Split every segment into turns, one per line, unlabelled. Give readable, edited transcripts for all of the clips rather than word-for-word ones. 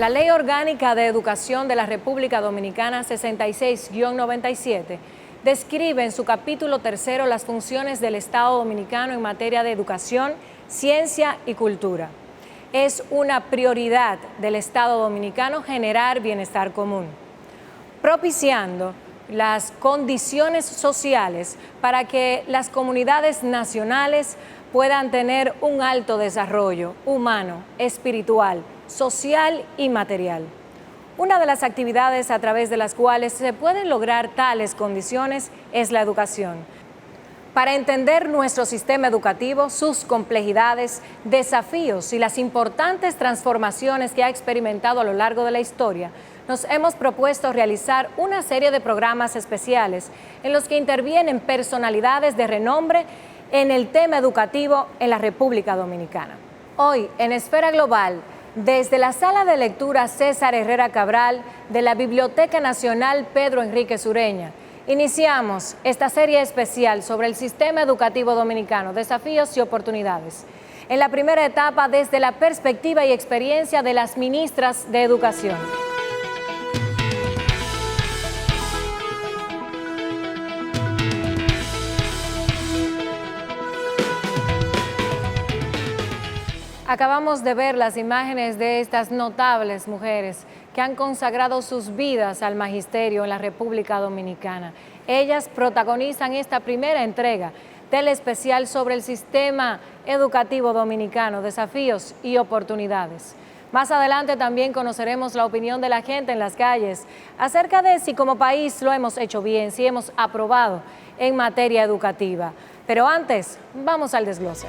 La Ley Orgánica de Educación de la República Dominicana 66-97 describe en su capítulo tercero las funciones del Estado dominicano en materia de educación, ciencia y cultura. Es una prioridad del Estado dominicano generar bienestar común, propiciando las condiciones sociales para que las comunidades nacionales puedan tener un alto desarrollo humano, espiritual, social y material. Una de las actividades a través de las cuales se pueden lograr tales condiciones es la educación. Para entender nuestro sistema educativo, sus complejidades, desafíos y las importantes transformaciones que ha experimentado a lo largo de la historia, nos hemos propuesto realizar una serie de programas especiales en los que intervienen personalidades de renombre en el tema educativo en la República Dominicana. Hoy, en Esfera Global, desde la Sala de Lectura César Herrera Cabral de la Biblioteca Nacional Pedro Enrique Sureña, iniciamos esta serie especial sobre el sistema educativo dominicano, desafíos y oportunidades. En la primera etapa, desde la perspectiva y experiencia de las ministras de Educación. Acabamos de ver las imágenes de estas notables mujeres que han consagrado sus vidas al magisterio en la República Dominicana. Ellas protagonizan esta primera entrega del especial sobre el sistema educativo dominicano, desafíos y oportunidades. Más adelante también conoceremos la opinión de la gente en las calles acerca de si como país lo hemos hecho bien, si hemos aprobado en materia educativa. Pero antes, vamos al desglose.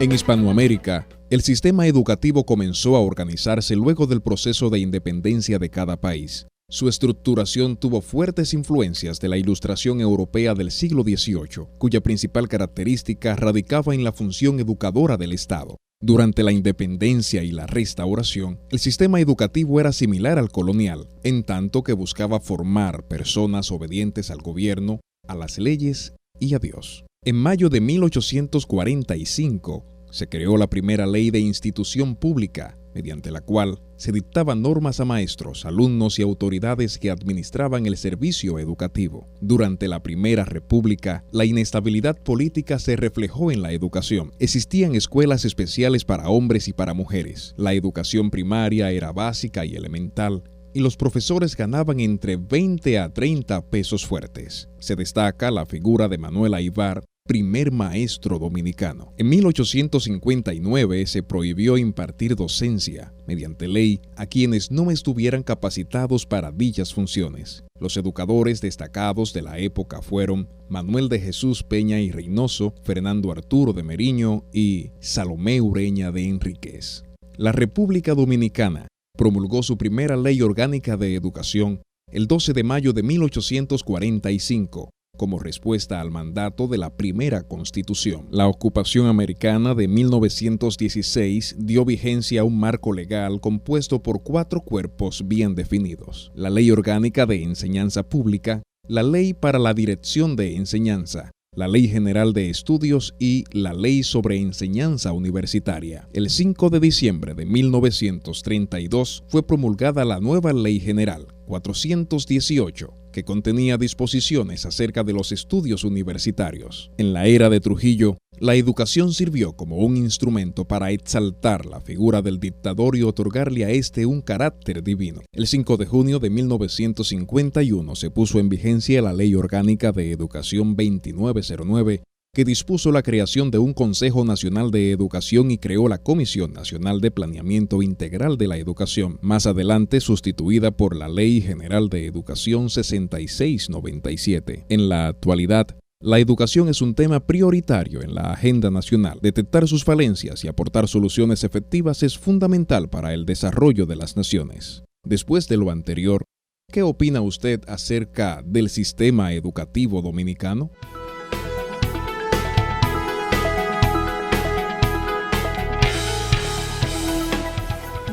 En Hispanoamérica, el sistema educativo comenzó a organizarse luego del proceso de independencia de cada país. Su estructuración tuvo fuertes influencias de la Ilustración europea del siglo XVIII, cuya principal característica radicaba en la función educadora del Estado. Durante la independencia y la restauración, el sistema educativo era similar al colonial, en tanto que buscaba formar personas obedientes al gobierno, a las leyes y a Dios. En mayo de 1845, se creó la primera ley de institución pública, mediante la cual se dictaban normas a maestros, alumnos y autoridades que administraban el servicio educativo. Durante la Primera República, la inestabilidad política se reflejó en la educación. Existían escuelas especiales para hombres y para mujeres. La educación primaria era básica y elemental, y los profesores ganaban entre 20 a 30 pesos fuertes. Se destaca la figura de Manuel Aybar, primer maestro dominicano. En 1859 se prohibió impartir docencia, mediante ley, a quienes no estuvieran capacitados para dichas funciones. Los educadores destacados de la época fueron Manuel de Jesús Peña y Reynoso, Fernando Arturo de Meriño y Salomé Ureña de Enríquez. La República Dominicana promulgó su primera ley orgánica de educación el 12 de mayo de 1845, como respuesta al mandato de la primera Constitución. La ocupación americana de 1916 dio vigencia a un marco legal compuesto por 4 cuerpos bien definidos: la Ley Orgánica de Enseñanza Pública, la Ley para la Dirección de Enseñanza, la Ley General de Estudios y la Ley sobre Enseñanza Universitaria. El 5 de diciembre de 1932 fue promulgada la nueva Ley General 418, que contenía disposiciones acerca de los estudios universitarios. En la era de Trujillo, la educación sirvió como un instrumento para exaltar la figura del dictador y otorgarle a este un carácter divino. El 5 de junio de 1951 se puso en vigencia la Ley Orgánica de Educación 2909, que dispuso la creación de un Consejo Nacional de Educación y creó la Comisión Nacional de Planeamiento Integral de la Educación, más adelante sustituida por la Ley General de Educación 6697. En la actualidad, la educación es un tema prioritario en la agenda nacional. Detectar sus falencias y aportar soluciones efectivas es fundamental para el desarrollo de las naciones. Después de lo anterior, ¿qué opina usted acerca del sistema educativo dominicano?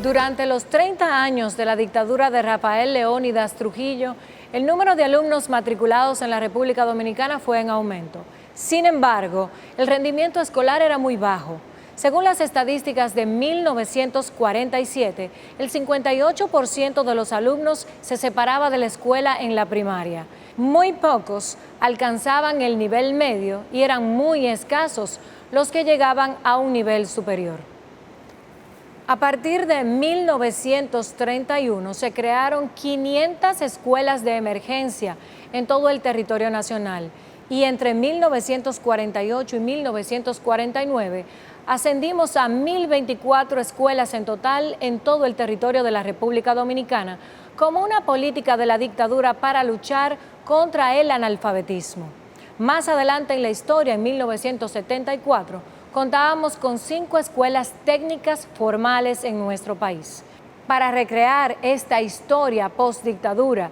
Durante los 30 años de la dictadura de Rafael Leónidas Trujillo, el número de alumnos matriculados en la República Dominicana fue en aumento. Sin embargo, el rendimiento escolar era muy bajo. Según las estadísticas de 1947, el 58% de los alumnos se separaba de la escuela en la primaria. Muy pocos alcanzaban el nivel medio y eran muy escasos los que llegaban a un nivel superior. A partir de 1931 se crearon 500 escuelas de emergencia en todo el territorio nacional y entre 1948 y 1949 ascendimos a 1.024 escuelas en total en todo el territorio de la República Dominicana como una política de la dictadura para luchar contra el analfabetismo. Más adelante en la historia, en 1974, contábamos con 5 escuelas técnicas formales en nuestro país. Para recrear esta historia post-dictadura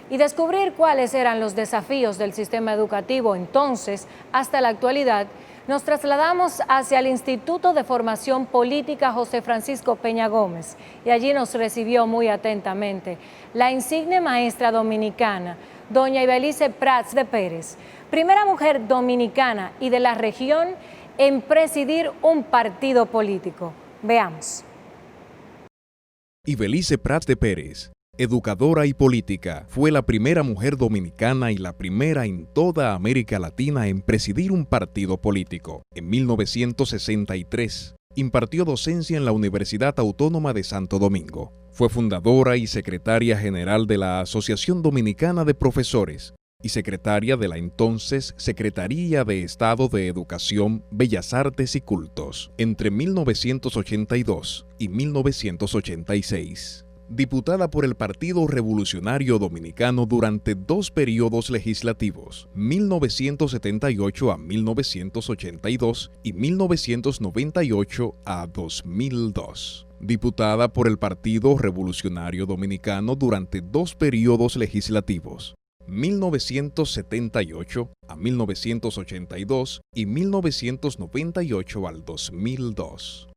y descubrir cuáles eran los desafíos del sistema educativo entonces hasta la actualidad, nos trasladamos hacia el Instituto de Formación Política José Francisco Peña Gómez y allí nos recibió muy atentamente la insigne maestra dominicana, doña Ibelice Prats de Pérez, primera mujer dominicana y de la región en presidir un partido político. Veamos.
Ibelice Prats de Pérez, educadora y política, fue la primera mujer dominicana y la primera en toda América Latina en presidir un partido político. En 1963, impartió docencia en la Universidad Autónoma de Santo Domingo. Fue fundadora y secretaria general de la Asociación Dominicana de Profesores y secretaria de la entonces Secretaría de Estado de Educación, Bellas Artes y Cultos, entre 1982 y 1986. Diputada por el Partido Revolucionario Dominicano durante 2 periodos legislativos, 1978 a 1982 y 1998 a 2002. Diputada por el Partido Revolucionario Dominicano durante 2 periodos legislativos, 1978 a 1982 y 1998 al 2002.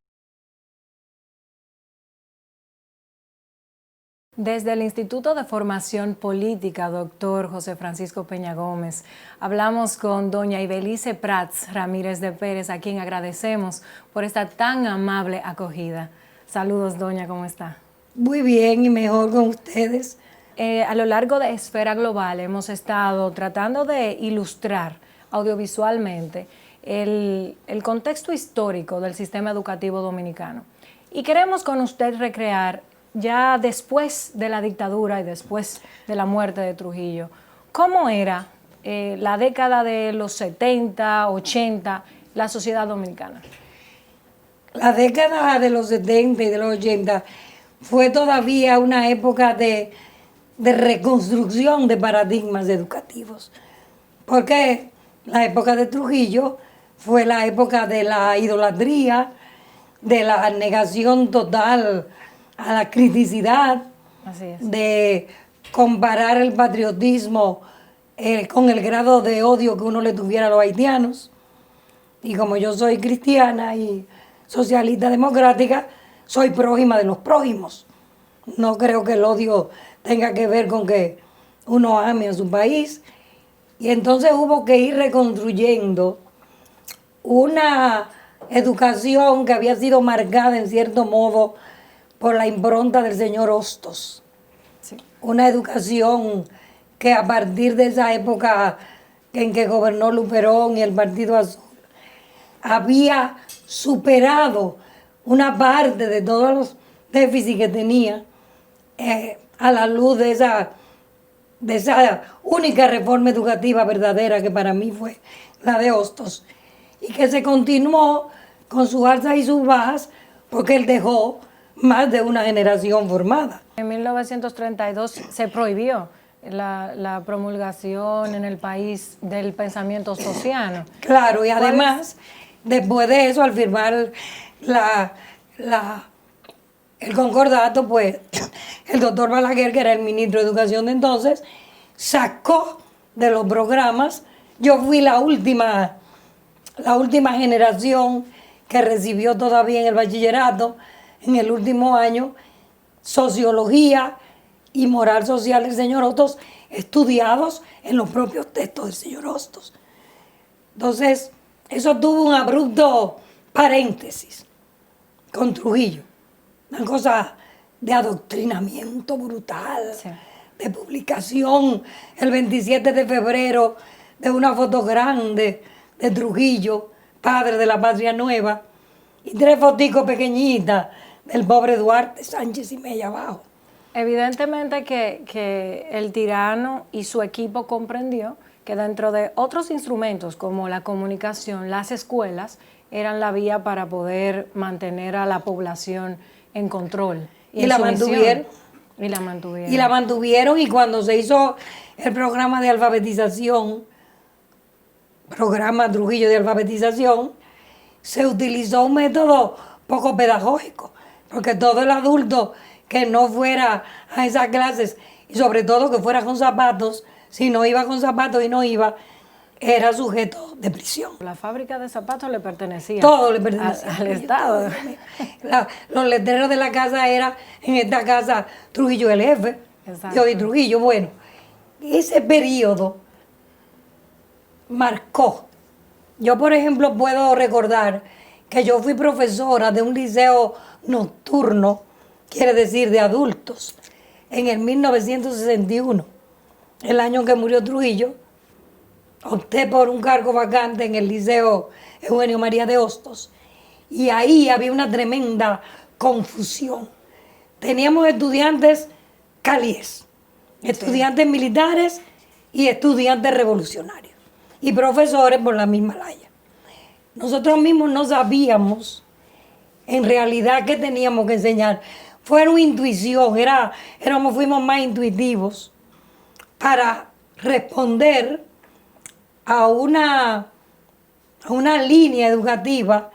Desde el Instituto de Formación Política, doctor José Francisco Peña Gómez, hablamos con doña Ibelice Prats Ramírez de Pérez, a quien agradecemos por esta tan amable acogida. Saludos, doña, ¿cómo está?
Muy bien y mejor con ustedes.
A lo largo de Esfera Global hemos estado tratando de ilustrar audiovisualmente el contexto histórico del sistema educativo dominicano. Y queremos con usted recrear, ya después de la dictadura y después de la muerte de Trujillo, ¿cómo era la década de los 70, 80, la sociedad dominicana?
La década de los 70 y de los 80 fue todavía una época de reconstrucción de paradigmas educativos, porque la época de Trujillo fue la época de la idolatría, de la negación total a la criticidad.
Así es.
De comparar el patriotismo con el grado de odio que uno le tuviera a los haitianos. Y como yo soy cristiana y socialista democrática, soy prójima de los prójimos. No creo que el odio tenga que ver con que uno ame a su país. Y entonces hubo que ir reconstruyendo una educación que había sido marcada en cierto modo por la impronta del señor Hostos.
Sí.
Una educación que a partir de esa época en que gobernó Luperón y el Partido Azul, había superado una parte de todos los déficits que tenía a la luz de esa única reforma educativa verdadera que para mí fue la de Hostos, y que se continuó con sus alzas y sus bajas porque él dejó más de una generación formada.
En 1932 se prohibió la promulgación en el país del pensamiento hostosiano.
Claro, y además, después de eso, al firmar el concordato, pues el doctor Balaguer, que era el ministro de Educación de entonces, sacó de los programas. Yo fui la última generación que recibió todavía en el bachillerato, en el último año, sociología y moral social del señor Hostos, estudiados en los propios textos del señor Hostos. Entonces, eso tuvo un abrupto paréntesis con Trujillo. Una cosa de adoctrinamiento brutal,
Sí.
de publicación el 27 de febrero de una foto grande de Trujillo, padre de la patria nueva, y 3 foticos pequeñitas del pobre Duarte Sánchez y Mella abajo.
Evidentemente que el tirano y su equipo comprendió que dentro de otros instrumentos como la comunicación, las escuelas eran la vía para poder mantener a la población en control.
Y la mantuvieron.
Y la mantuvieron.
Y la mantuvieron, y cuando se hizo el programa de alfabetización, programa Trujillo de alfabetización, se utilizó un método poco pedagógico, porque todo el adulto que no fuera a esas clases, y sobre todo que fuera con zapatos, si no iba con zapatos y no iba, era sujeto de prisión.
La fábrica de zapatos le pertenecía.
Todo le pertenecía
al Estado.
Los letreros de la casa era, en esta casa, Trujillo el jefe.
Exacto.
Yo y Trujillo, bueno, ese periodo marcó. Yo, por ejemplo, puedo recordar que yo fui profesora de un liceo nocturno, quiere decir de adultos, en el 1961, el año que murió Trujillo. Opté por un cargo vacante en el Liceo Eugenio María de Hostos, y ahí había una tremenda confusión. Teníamos estudiantes calíes, estudiantes militares y estudiantes revolucionarios, y profesores por la misma laya. Nosotros mismos no sabíamos en realidad qué teníamos que enseñar. Fue una intuición, fuimos más intuitivos para responder a una línea educativa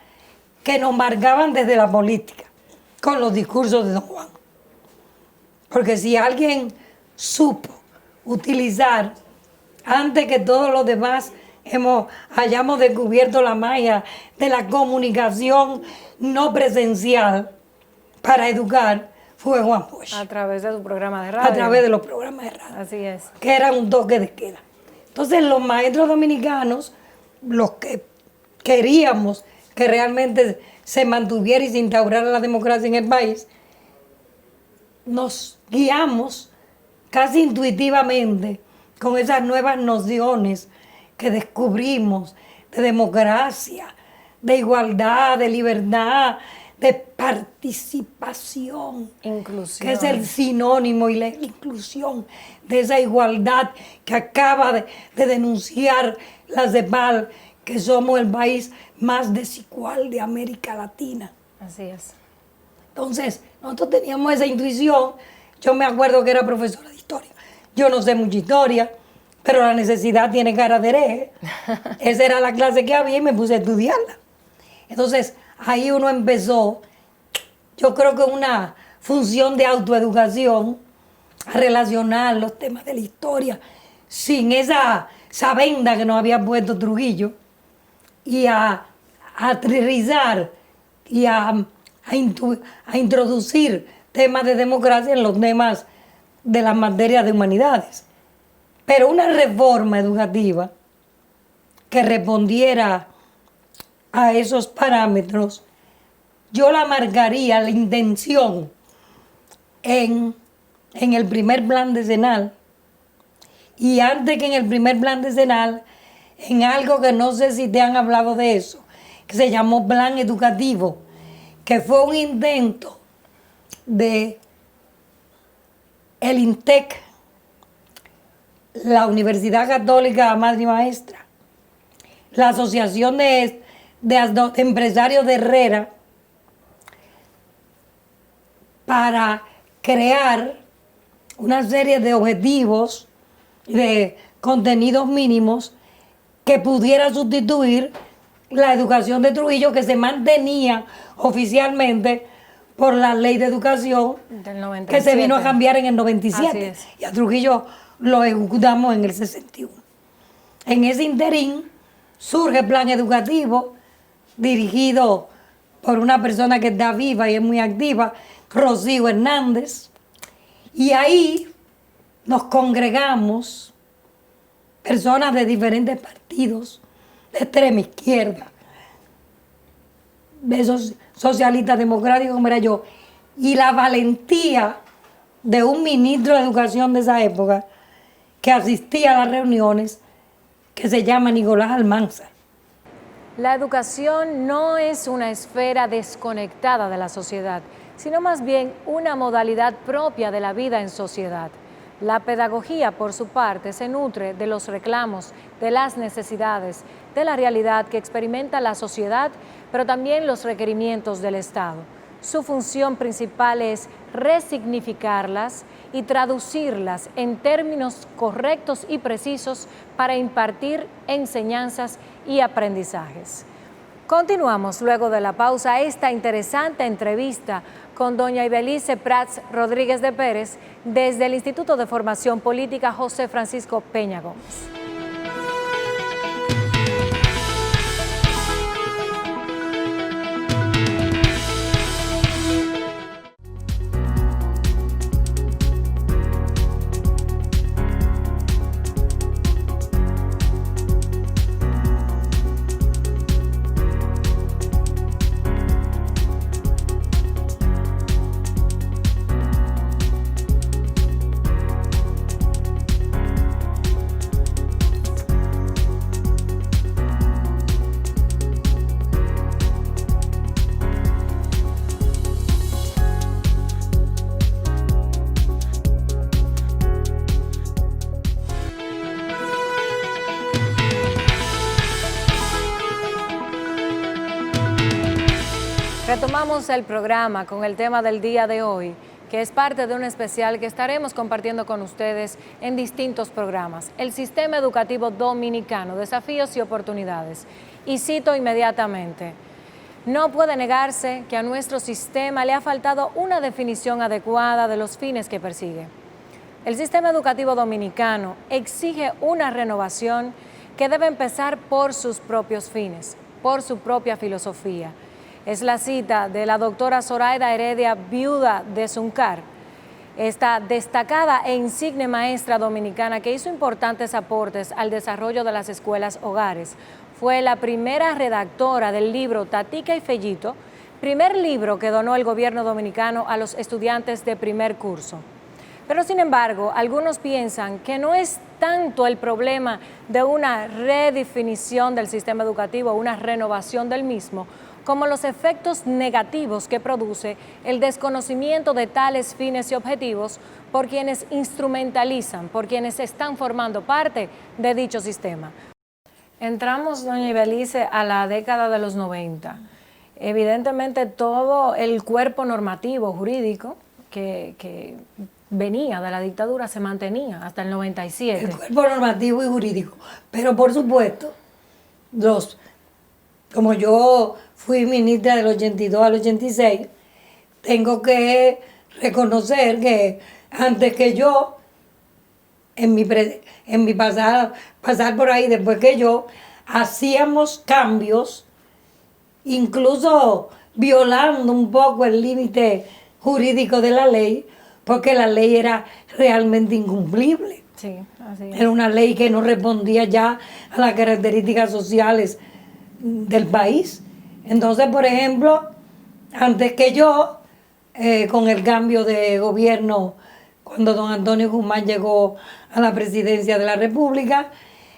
que nos marcaban desde la política, con los discursos de Don Juan. Porque si alguien supo utilizar, antes que todos los demás hayamos descubierto la magia de la comunicación no presencial para educar, fue Juan Bosch.
A través de su programa de radio.
A través de los programas de radio.
Así es.
Que era un toque de queda. Entonces los maestros dominicanos, los que queríamos que realmente se mantuviera y se instaurara la democracia en el país, nos guiamos casi intuitivamente con esas nuevas nociones que descubrimos de democracia, de igualdad, de libertad, de participación,
Inclusión.
que es el sinónimo y la inclusión de esa igualdad que acaba de denunciar la CEPAL, que somos el país más desigual de América Latina.
Así es.
Entonces, nosotros teníamos esa intuición. Yo me acuerdo que era profesora de historia. Yo no sé mucha historia, pero la necesidad tiene cara de hereje. Esa era la clase que había y me puse a estudiarla. Entonces, ahí uno empezó, yo creo que una función de autoeducación, a relacionar los temas de la historia sin esa venda que nos había puesto Trujillo, y a aterrizar y a introducir temas de democracia en los temas de las materias de humanidades. Pero una reforma educativa que respondiera a esos parámetros, yo la marcaría, la intención, en el primer plan decenal, y antes que en el primer plan decenal, en algo que no sé si te han hablado de eso, que se llamó plan educativo, que fue un intento de el INTEC, la Universidad Católica Madre y Maestra, la Asociación de Empresarios de Herrera, para crear una serie de objetivos, de contenidos mínimos que pudiera sustituir la educación de Trujillo, que se mantenía oficialmente por la ley de educación
Del 97.
que se vino a cambiar en el 97.
Así es.
Y a Trujillo lo ejecutamos en el 61. En ese interín surge el plan educativo dirigido por una persona que está viva y es muy activa, Rocío Hernández, y ahí nos congregamos personas de diferentes partidos, de extrema izquierda, de esos socialistas democráticos como era yo, y la valentía de un ministro de educación de esa época que asistía a las reuniones, que se llama Nicolás Almanzar.
La educación no es una esfera desconectada de la sociedad, sino más bien una modalidad propia de la vida en sociedad. La pedagogía, por su parte, se nutre de los reclamos, de las necesidades, de la realidad que experimenta la sociedad, pero también los requerimientos del Estado. Su función principal es resignificarlas y traducirlas en términos correctos y precisos para impartir enseñanzas y aprendizajes. Continuamos luego de la pausa esta interesante entrevista con doña Ibelice Prats Rodríguez de Pérez desde el Instituto de Formación Política José Francisco Peña Gómez. Retomamos el programa con el tema del día de hoy, que es parte de un especial que estaremos compartiendo con ustedes en distintos programas. El sistema educativo dominicano, desafíos y oportunidades. Y cito inmediatamente: no puede negarse que a nuestro sistema le ha faltado una definición adecuada de los fines que persigue. El sistema educativo dominicano exige una renovación que debe empezar por sus propios fines, por su propia filosofía. Es la cita de la doctora Zoraida Heredia, viuda de Zuncar, esta destacada e insigne maestra dominicana que hizo importantes aportes al desarrollo de las escuelas hogares. Fue la primera redactora del libro Tatica y Fellito, primer libro que donó el gobierno dominicano a los estudiantes de primer curso. Pero sin embargo, algunos piensan que no es tanto el problema de una redefinición del sistema educativo, una renovación del mismo, como los efectos negativos que produce el desconocimiento de tales fines y objetivos por quienes instrumentalizan, por quienes están formando parte de dicho sistema. Entramos, doña Ibelice, a la década de los 90. Evidentemente todo el cuerpo normativo jurídico que venía de la dictadura se mantenía hasta el 97.
El cuerpo normativo y jurídico. Pero por supuesto, como yo fui ministra del 82 al 86, tengo que reconocer que antes que yo, en mi pasar por ahí, después que yo, hacíamos cambios, incluso violando un poco el límite jurídico de la ley, porque la ley era realmente incumplible.
Sí, así es.
Era una ley que no respondía ya a las características sociales del país. Entonces, por ejemplo, antes que yo, con el cambio de gobierno, cuando don Antonio Guzmán llegó a la presidencia de la República,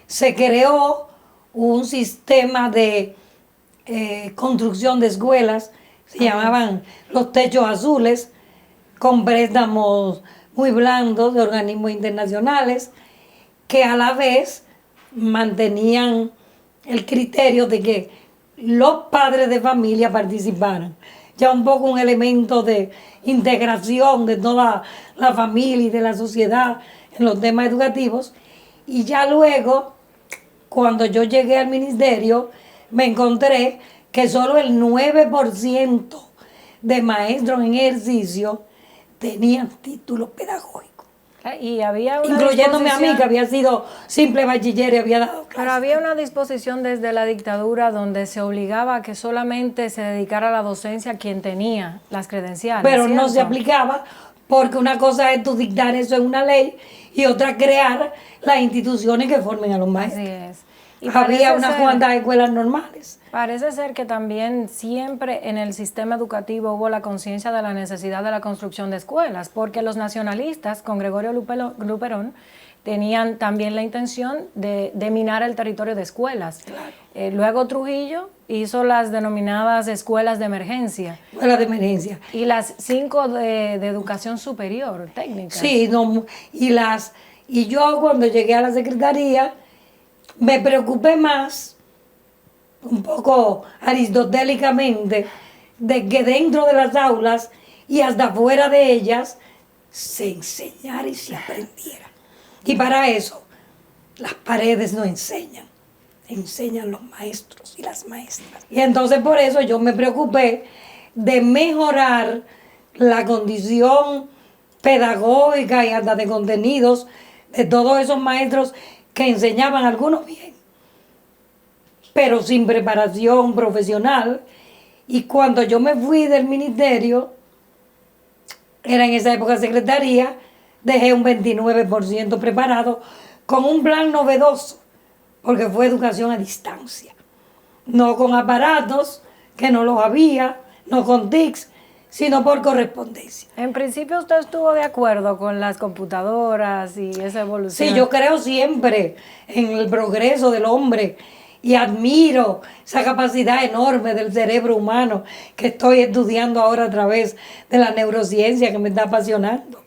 se creó un sistema de construcción de escuelas, se llamaban los techos azules, con préstamos muy blandos de organismos internacionales, que a la vez mantenían el criterio de que los padres de familia participaran. Ya un poco un elemento de integración de toda la familia y de la sociedad en los temas educativos. Y ya luego, cuando yo llegué al ministerio, me encontré que solo el 9% de maestros en ejercicio tenían título pedagógico.
Y había una
incluyéndome a mí, que había sido simple bachiller y había dado clases.
Pero había una disposición desde la dictadura donde se obligaba a que solamente se dedicara a la docencia quien tenía las credenciales.
Pero
¿cierto?
no se aplicaba, porque una cosa es tú dictar eso en una ley y otra crear las instituciones que formen a los maestros.
Así es. Y
había unas cuantas escuelas normales.
Parece ser que también siempre en el sistema educativo hubo la conciencia de la necesidad de la construcción de escuelas, porque los nacionalistas, con Gregorio Luperón, tenían también la intención de minar el territorio de escuelas. Claro. Luego Trujillo hizo las denominadas escuelas de emergencia.
Escuelas de emergencia.
Y las 5 de educación superior, técnicas.
Sí, no, y yo cuando llegué a la secretaría me preocupé más, un poco aristotélicamente, de que dentro de las aulas y hasta fuera de ellas se enseñara y se aprendiera. Y para eso, las paredes no enseñan, enseñan los maestros y las maestras. Y entonces por eso yo me preocupé de mejorar la condición pedagógica y hasta de contenidos de todos esos maestros que enseñaban, algunos bien, pero sin preparación profesional. Y cuando yo me fui del ministerio, era en esa época secretaría, dejé un 29% preparado con un plan novedoso, porque fue educación a distancia. No con aparatos, que no los había, no con TICs, sino por correspondencia.
En principio usted estuvo de acuerdo con las computadoras y esa evolución.
Sí, yo creo siempre en el progreso del hombre y admiro esa capacidad enorme del cerebro humano que estoy estudiando ahora a través de la neurociencia que me está apasionando.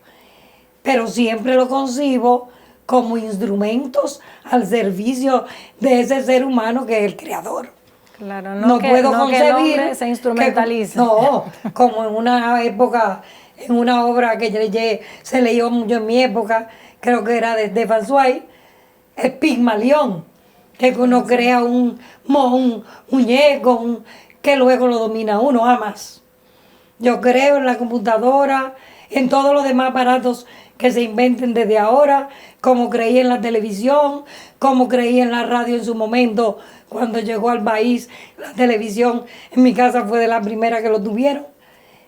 Pero siempre lo concibo como instrumentos al servicio de ese ser humano que es el creador.
Claro,
no puedo concebir
que el hombre se instrumentalice.
No, como en una época, en una obra que se leyó mucho en mi época, creo que era de Stefan Zweig, es Pigmalión, que uno crea un muñeco que luego lo domina uno, jamás. Yo creo en la computadora, en todos los demás aparatos que se inventen desde ahora, como creí en la televisión, como creí en la radio en su momento, cuando llegó al país la televisión, en mi casa fue de la primera que lo tuvieron.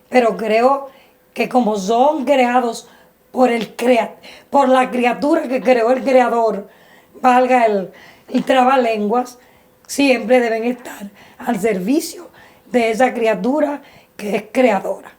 Pero creo que como son creados por la criatura que creó el creador, valga el trabalenguas, siempre deben estar al servicio de esa criatura que es creadora.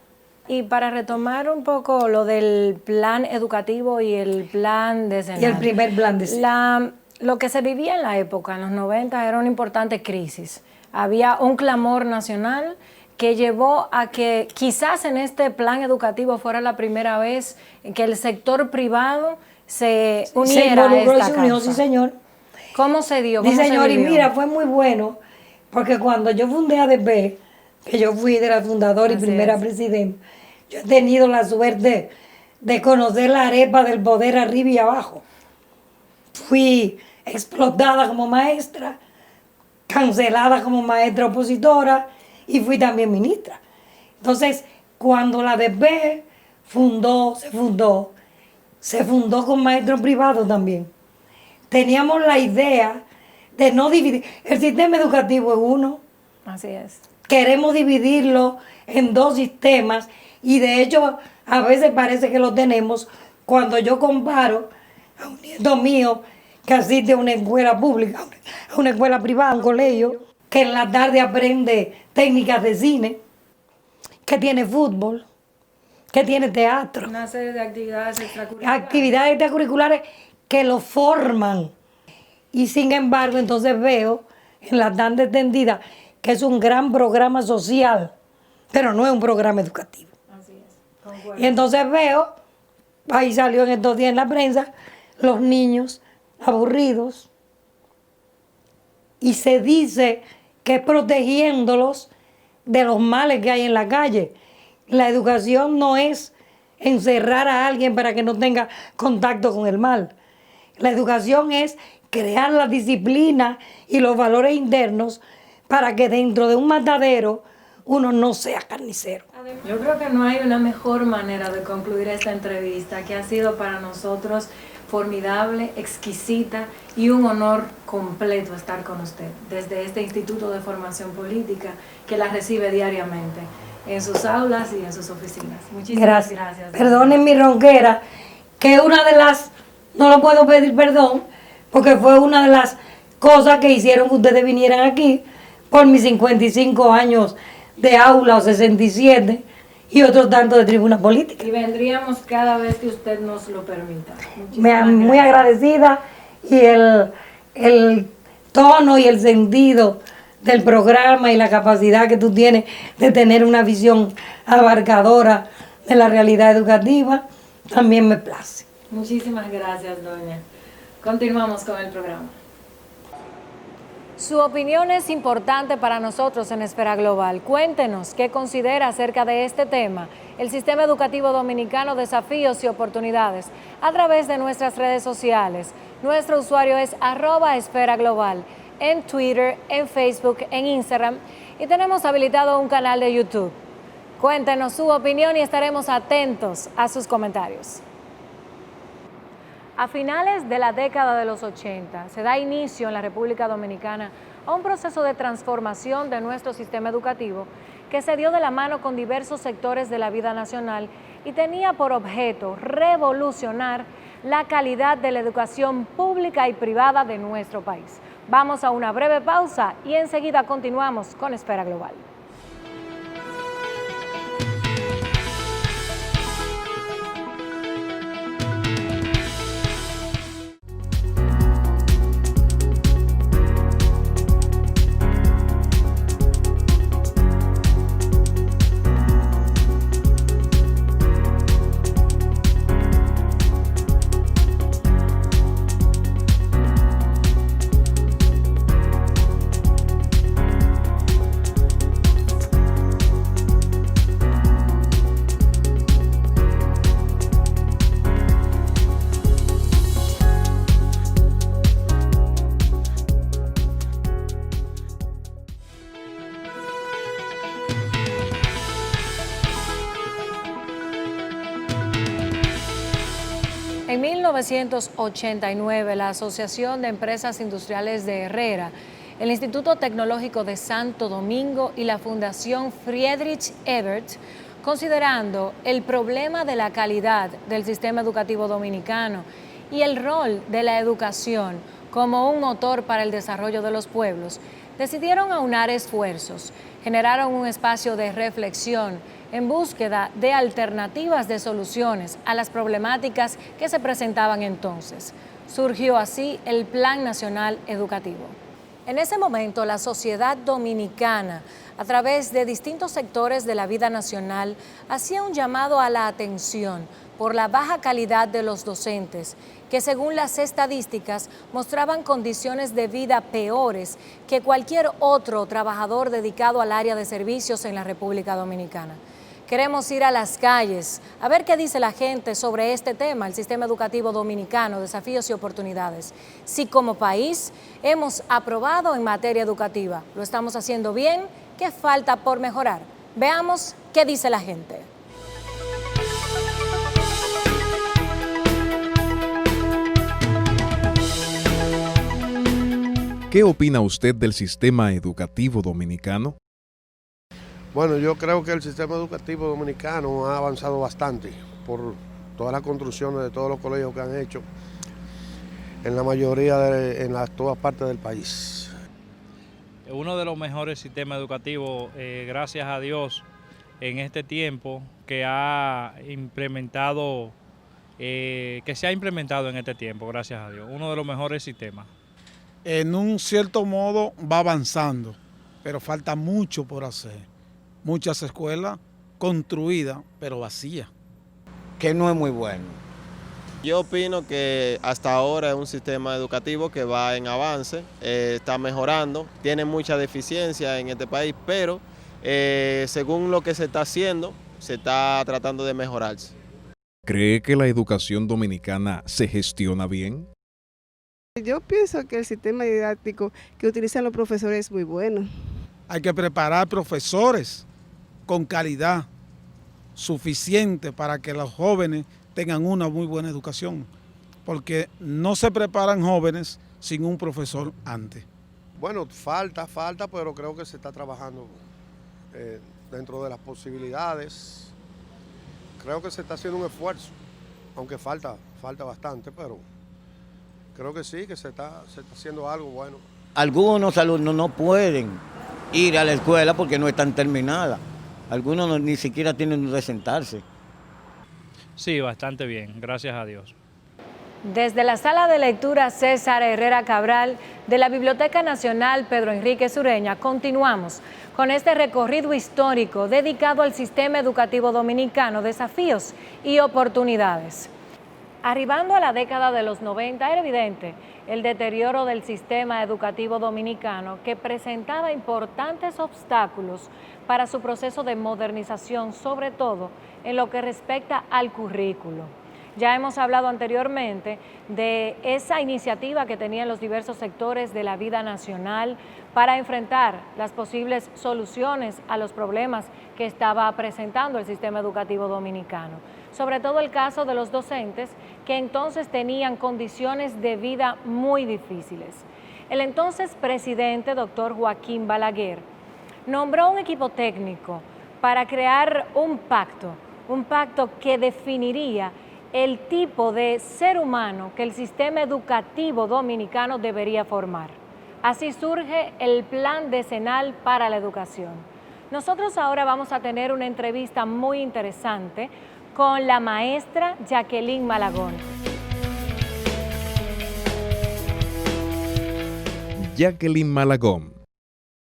Y para retomar un poco lo del plan educativo y el plan decenal.
Y el primer plan decenal.
Lo que se vivía en la época, en los 90, era una importante crisis. Había un clamor nacional que llevó a que quizás en este plan educativo fuera la primera vez en que el sector privado se uniera a esta causa.
Sí, señor.
¿Cómo se dio?
Sí, señor, y mira, fue muy bueno, porque cuando yo fundé ADP, que yo fui de la fundadora y primera presidenta, yo he tenido la suerte de conocer la arepa del poder arriba y abajo. Fui explotada como maestra, cancelada como maestra opositora y fui también ministra. Entonces, cuando la ADP se fundó con maestros privados también. Teníamos la idea de no dividir. El sistema educativo es uno.
Así es.
Queremos dividirlo en 2 sistemas y de hecho a veces parece que lo tenemos cuando yo comparo a un nieto mío que asiste a una escuela pública, a una escuela privada, un colegio, que en la tarde aprende técnicas de cine, que tiene fútbol, que tiene teatro.
Una serie de actividades extracurriculares.
Actividades extracurriculares que lo forman. Y sin embargo, entonces veo en la tarde extendida que es un gran programa social, pero no es un programa educativo.
Así es. Concuerdo.
Y entonces veo, ahí salió en estos días en la prensa, los niños aburridos, y se dice que es protegiéndolos de los males que hay en la calle. La educación no es encerrar a alguien para que no tenga contacto con el mal. La educación es crear la disciplina y los valores internos para que dentro de un matadero uno no sea carnicero.
Yo creo que no hay una mejor manera de concluir esta entrevista, que ha sido para nosotros formidable, exquisita y un honor completo estar con usted desde este Instituto de Formación Política que la recibe diariamente en sus aulas y en sus oficinas. Muchísimas gracias.
Perdonen mi ronquera, que una de las, no lo puedo pedir perdón, porque fue una de las cosa que hicieron que ustedes vinieran aquí por mis 55 años de aula o 67 y otros tantos de tribuna política.
Y vendríamos cada vez que usted nos lo permita.
Muy agradecida, y el tono y el sentido del programa y la capacidad que tú tienes de tener una visión abarcadora de la realidad educativa también me place.
Muchísimas gracias, doña. Continuamos con el programa. Su opinión es importante para nosotros en Esfera Global. Cuéntenos qué considera acerca de este tema, el sistema educativo dominicano, desafíos y oportunidades, a través de nuestras redes sociales. Nuestro usuario es @Esfera Global, en Twitter, en Facebook, en Instagram, y tenemos habilitado un canal de YouTube. Cuéntenos su opinión y estaremos atentos a sus comentarios. A finales de la década de los 80 se da inicio en la República Dominicana a un proceso de transformación de nuestro sistema educativo que se dio de la mano con diversos sectores de la vida nacional y tenía por objeto revolucionar la calidad de la educación pública y privada de nuestro país. Vamos a una breve pausa y enseguida continuamos con Esfera Global. En 1989, la Asociación de Empresas Industriales de Herrera, el Instituto Tecnológico de Santo Domingo y la Fundación Friedrich Ebert, considerando el problema de la calidad del sistema educativo dominicano y el rol de la educación como un motor para el desarrollo de los pueblos, decidieron aunar esfuerzos, generaron un espacio de reflexión en búsqueda de alternativas de soluciones a las problemáticas que se presentaban entonces. Surgió así el Plan Nacional Educativo. En ese momento, la sociedad dominicana, a través de distintos sectores de la vida nacional, hacía un llamado a la atención por la baja calidad de los docentes, que según las estadísticas mostraban condiciones de vida peores que cualquier otro trabajador dedicado al área de servicios en la República Dominicana. Queremos ir a las calles a ver qué dice la gente sobre este tema, el sistema educativo dominicano, desafíos y oportunidades. Si como país hemos aprobado en materia educativa, lo estamos haciendo bien, ¿qué falta por mejorar? Veamos qué dice la gente.
¿Qué opina usted del sistema educativo dominicano?
Bueno, yo creo que el sistema educativo dominicano ha avanzado bastante por todas las construcciones de todos los colegios que han hecho en la mayoría, en todas partes del país.
Uno de los mejores sistemas educativos, gracias a Dios, en este tiempo que se ha implementado en este tiempo, gracias a Dios. Uno de los mejores sistemas.
En un cierto modo va avanzando, pero falta mucho por hacer. Muchas escuelas construidas, pero vacías.
Que no es muy bueno. Yo opino que hasta ahora es un sistema educativo que va en avance, está mejorando, tiene mucha deficiencia en este país, pero según lo que se está haciendo, se está tratando de mejorarse.
¿Cree que la educación dominicana se gestiona bien?
Yo pienso que el sistema didáctico que utilizan los profesores es muy bueno.
Hay que preparar profesores con calidad suficiente para que los jóvenes tengan una muy buena educación, porque no se preparan jóvenes sin un profesor antes.
Bueno, falta, pero creo que se está trabajando dentro de las posibilidades. Creo que se está haciendo un esfuerzo, aunque falta bastante, pero creo que sí, que se está haciendo algo bueno.
Algunos alumnos no pueden ir a la escuela porque no están terminadas. Algunos ni siquiera tienen donde sentarse.
Sí, bastante bien, gracias a Dios.
Desde la sala de lectura César Herrera Cabral de la Biblioteca Nacional Pedro Enrique Sureña, continuamos con este recorrido histórico dedicado al sistema educativo dominicano, desafíos y oportunidades. Arribando a la década de los 90 era evidente el deterioro del sistema educativo dominicano, que presentaba importantes obstáculos para su proceso de modernización, sobre todo en lo que respecta al currículo. Ya hemos hablado anteriormente de esa iniciativa que tenían los diversos sectores de la vida nacional para enfrentar las posibles soluciones a los problemas que estaba presentando el sistema educativo dominicano. Sobre todo el caso de los docentes, que entonces tenían condiciones de vida muy difíciles. El entonces presidente, doctor Joaquín Balaguer, nombró un equipo técnico para crear un pacto que definiría el tipo de ser humano que el sistema educativo dominicano debería formar. Así surge el Plan Decenal para la Educación. Nosotros ahora vamos a tener una entrevista muy interesante con la maestra Jacqueline Malagón.
Jacqueline Malagón,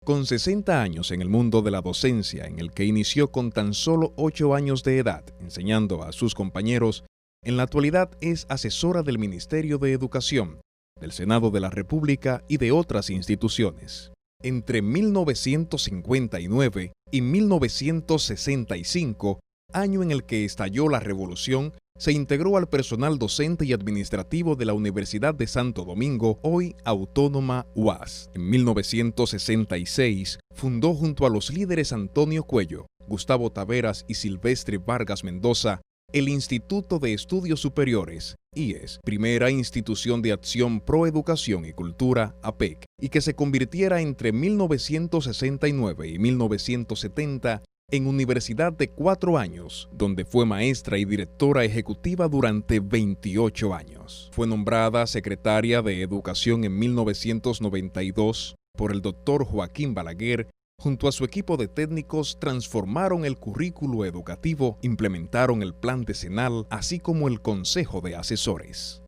con 60 años en el mundo de la docencia, en el que inició con tan solo 8 años de edad, enseñando a sus compañeros, en la actualidad es asesora del Ministerio de Educación, del Senado de la República y de otras instituciones. Entre 1959 y 1965, año en el que estalló la Revolución, se integró al personal docente y administrativo de la Universidad de Santo Domingo, hoy Autónoma UAS. En 1966, fundó junto a los líderes Antonio Cuello, Gustavo Taveras y Silvestre Vargas Mendoza el Instituto de Estudios Superiores, IES, primera institución de acción pro educación y cultura, APEC, y que se convirtiera entre 1969 y 1970 en universidad de 4 años, donde fue maestra y directora ejecutiva durante 28 años. Fue nombrada secretaria de Educación en 1992 por el doctor Joaquín Balaguer. Junto a su equipo de técnicos transformaron el currículo educativo, implementaron el Plan Decenal, así como el Consejo de Asesores.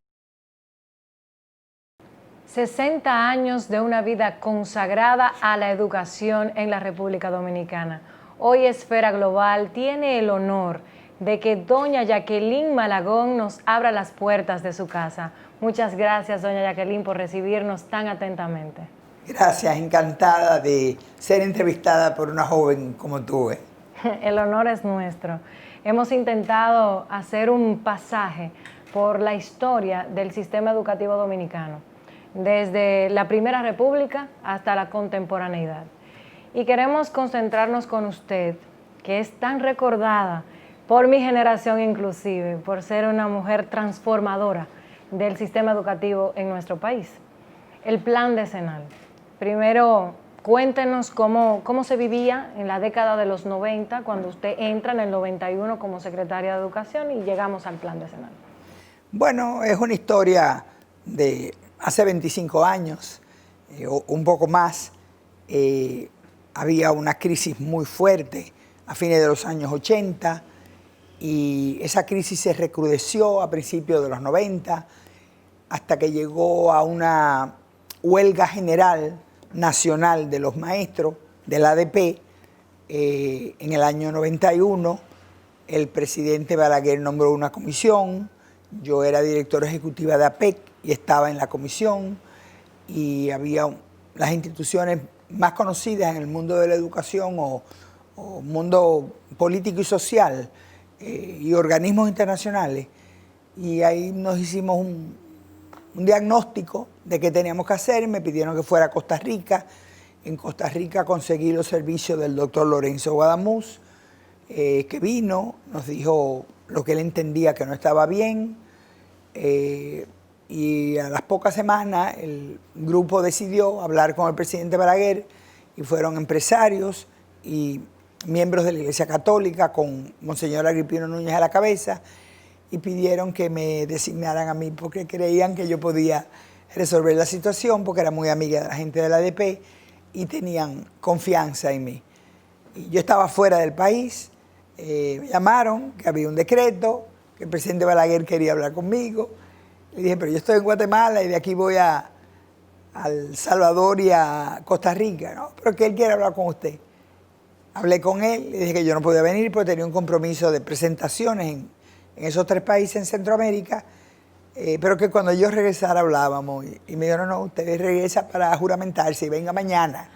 60 años de una vida consagrada a la educación en la República Dominicana. Hoy Esfera Global tiene el honor de que doña Jacqueline Malagón nos abra las puertas de su casa. Muchas gracias, doña Jacqueline, por recibirnos tan atentamente.
Gracias, encantada de ser entrevistada por una joven como tú.
El honor es nuestro. Hemos intentado hacer un pasaje por la historia del sistema educativo dominicano, desde la Primera República hasta la contemporaneidad. Y queremos concentrarnos con usted, que es tan recordada por mi generación inclusive, por ser una mujer transformadora del sistema educativo en nuestro país. El Plan Decenal. Primero, cuéntenos cómo se vivía en la década de los 90, cuando usted entra en el 91 como secretaria de Educación y llegamos al Plan Decenal.
Bueno, es una historia de hace 25 años, un poco más. Había una crisis muy fuerte a fines de los años 80 y esa crisis se recrudeció a principios de los 90 hasta que llegó a una huelga general nacional de los maestros del ADP. En el año 91 el presidente Balaguer nombró una comisión, yo era directora ejecutiva de APEC y estaba en la comisión, y había las instituciones más conocidas en el mundo de la educación o mundo político y social y organismos internacionales, y ahí nos hicimos un diagnóstico de qué teníamos que hacer. Me pidieron que fuera a Costa Rica. En Costa Rica conseguí los servicios del doctor Lorenzo Guadamuz, que vino, nos dijo lo que él entendía que no estaba bien, y a las pocas semanas el grupo decidió hablar con el presidente Balaguer, y fueron empresarios y miembros de la Iglesia Católica con Monseñor Agripino Núñez a la cabeza, y pidieron que me designaran a mí porque creían que yo podía resolver la situación porque era muy amiga de la gente de la ADP y tenían confianza en mí. Y yo estaba fuera del país, me llamaron, que había un decreto, que el presidente Balaguer quería hablar conmigo. Le dije, pero yo estoy en Guatemala y de aquí voy a El Salvador y a Costa Rica, ¿no? Pero que él quiere hablar con usted. Hablé con él, le dije que yo no podía venir porque tenía un compromiso de presentaciones en esos 3 países en Centroamérica, pero que cuando yo regresara hablábamos. Y me dijo, no, usted regresa para juramentarse y venga mañana.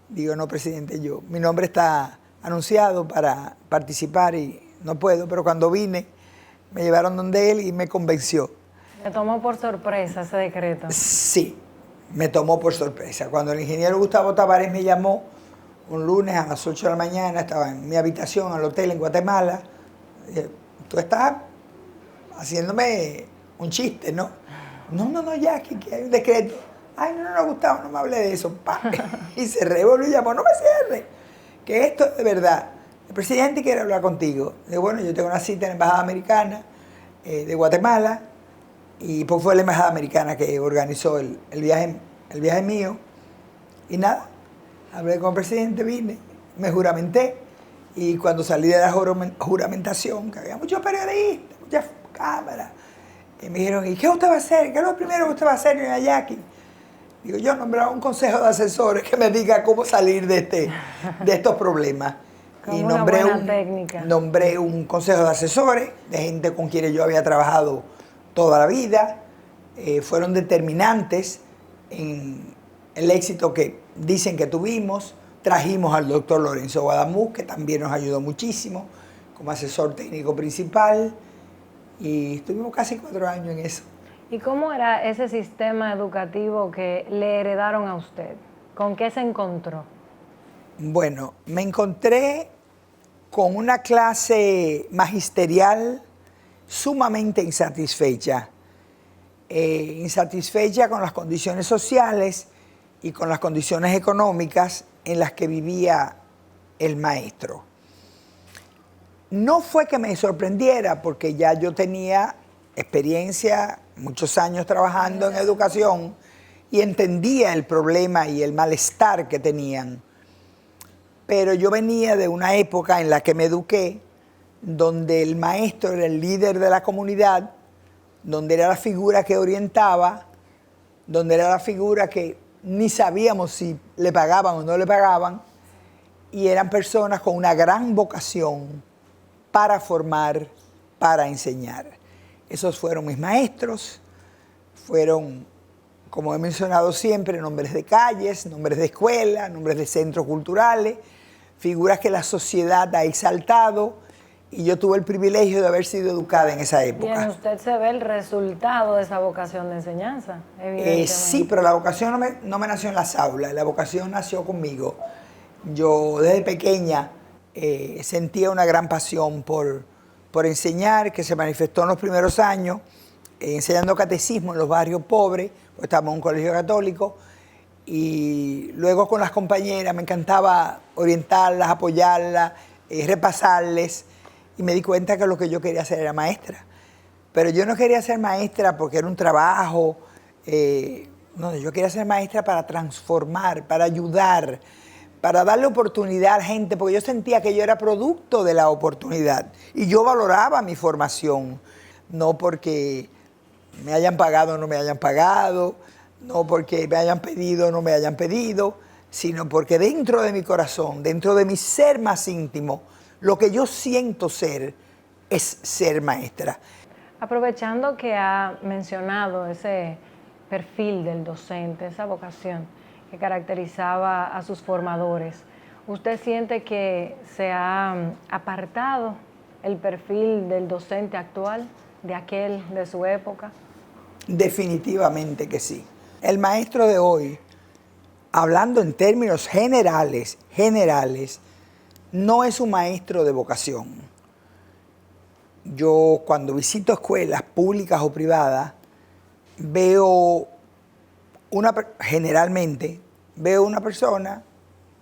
Digo, no, presidente, mi nombre está anunciado para participar y no puedo, pero cuando vine me llevaron donde él y me convenció.
¿Me tomó por sorpresa ese decreto?
Sí, me tomó por sorpresa. Cuando el ingeniero Gustavo Tavares me llamó un lunes a las 8 de la mañana, estaba en mi habitación al hotel en Guatemala, dije, tú estás haciéndome un chiste, ¿no? No, Jackie, que hay un decreto. Ay, no, Gustavo, no me hable de eso. ¡Pah! Y se revolvió y llamó, no me cierre, que esto es de verdad. El presidente quiere hablar contigo. Digo, bueno, yo tengo una cita en la Embajada Americana de Guatemala, y pues fue la Embajada Americana que organizó el viaje mío. Y nada, hablé con el presidente, vine, me juramenté, y cuando salí de la juramentación, que había muchos periodistas, muchas cámaras, y me dijeron, ¿y qué usted va a hacer? ¿Qué es lo primero que usted va a hacer, doña Jackie? Digo, yo nombraba un consejo de asesores que me diga cómo salir de estos problemas.
Como
y
una buena técnica.
Nombré un consejo de asesores, de gente con quienes yo había trabajado toda la vida. Fueron determinantes en el éxito que dicen que tuvimos. Trajimos al doctor Lorenzo Guadamuz, que también nos ayudó muchísimo como asesor técnico principal, y estuvimos casi 4 años en eso.
¿Y cómo era ese sistema educativo que le heredaron a usted? ¿Con qué se encontró?
Bueno, me encontré con una clase magisterial sumamente insatisfecha. Insatisfecha con las condiciones sociales y con las condiciones económicas en las que vivía el maestro. No fue que me sorprendiera, porque ya yo tenía experiencia, muchos años trabajando en educación, y entendía el problema y el malestar que tenían. Pero yo venía de una época en la que me eduqué, donde el maestro era el líder de la comunidad, donde era la figura que orientaba, donde era la figura que ni sabíamos si le pagaban o no le pagaban, y eran personas con una gran vocación para formar, para enseñar. Esos fueron mis maestros, fueron, como he mencionado siempre, nombres de calles, nombres de escuelas, nombres de centros culturales, figuras que la sociedad ha exaltado, y yo tuve el privilegio de haber sido educada en esa época.
Y en usted se ve el resultado de esa vocación de enseñanza, evidentemente.
Sí, pero la vocación no me nació en las aulas, la vocación nació conmigo. Yo desde pequeña sentía una gran pasión por enseñar, que se manifestó en los primeros años, enseñando catecismo en los barrios pobres, porque estábamos en un colegio católico, y luego con las compañeras me encantaba orientarlas, apoyarlas, repasarles, y me di cuenta que lo que yo quería hacer era maestra. Pero yo no quería ser maestra porque era un trabajo, no, yo quería ser maestra para transformar, para ayudar, para darle oportunidad a la gente, porque yo sentía que yo era producto de la oportunidad y yo valoraba mi formación, no porque me hayan pagado o no me hayan pagado, no porque me hayan pedido o no me hayan pedido, sino porque dentro de mi corazón, dentro de mi ser más íntimo, lo que yo siento ser es ser maestra.
Aprovechando que ha mencionado ese perfil del docente, esa vocación que caracterizaba a sus formadores, ¿usted siente que se ha apartado el perfil del docente actual de aquel de su época?
Definitivamente que sí. El maestro de hoy, hablando en términos generales, no es un maestro de vocación. Yo cuando visito escuelas públicas o privadas, generalmente veo una persona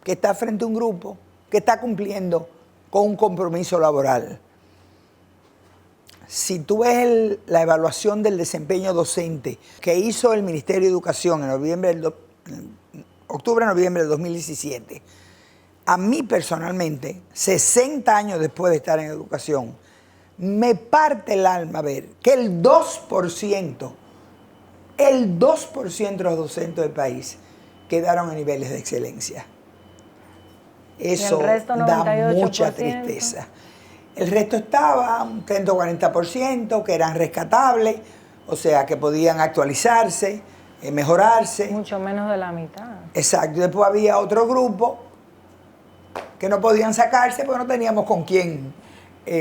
que está frente a un grupo, que está cumpliendo con un compromiso laboral. si tú ves la evaluación del desempeño docente que hizo el Ministerio de Educación en octubre-noviembre de 2017, a mí personalmente, 60 años después de estar en educación, me parte el alma ver que el 2% de los docentes del país quedaron a niveles de excelencia. Eso da mucha tristeza. El resto estaba un 30 o 40% que eran rescatables, o sea, que podían actualizarse, mejorarse.
Mucho menos de la mitad.
Exacto. Y después había otro grupo que no podían sacarse porque no teníamos con quién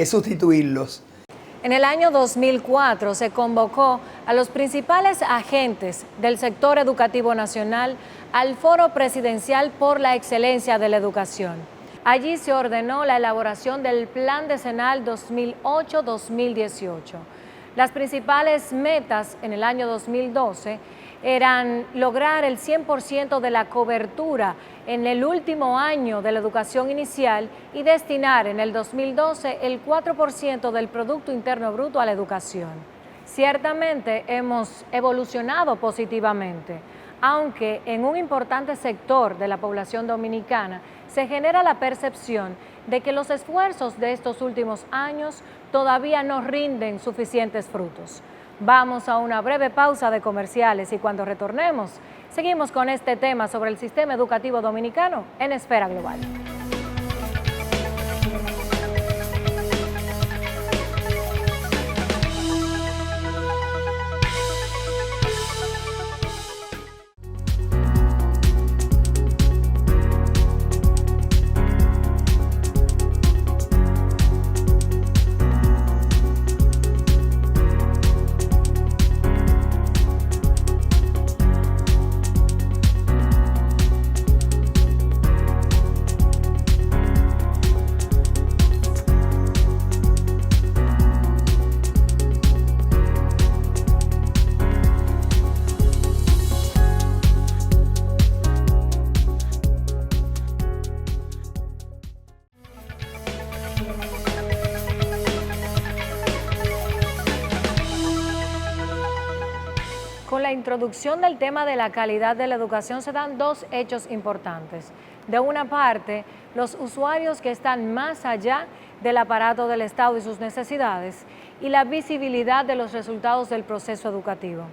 sustituirlos.
En el año 2004 se convocó a los principales agentes del sector educativo nacional al Foro Presidencial por la Excelencia de la Educación. Allí se ordenó la elaboración del Plan Decenal 2008-2018. Las principales metas en el año 2012 eran lograr el 100% de la cobertura en el último año de la educación inicial y destinar en el 2012 el 4% del Producto Interno Bruto a la educación. Ciertamente hemos evolucionado positivamente, aunque en un importante sector de la población dominicana se genera la percepción de que los esfuerzos de estos últimos años todavía no rinden suficientes frutos. Vamos a una breve pausa de comerciales y cuando retornemos, seguimos con este tema sobre el sistema educativo dominicano en Esfera Global. Con la introducción del tema de la calidad de la educación se dan dos hechos importantes. De una parte, los usuarios que están más allá del aparato del Estado y sus necesidades, y la visibilidad de los resultados del proceso educativo.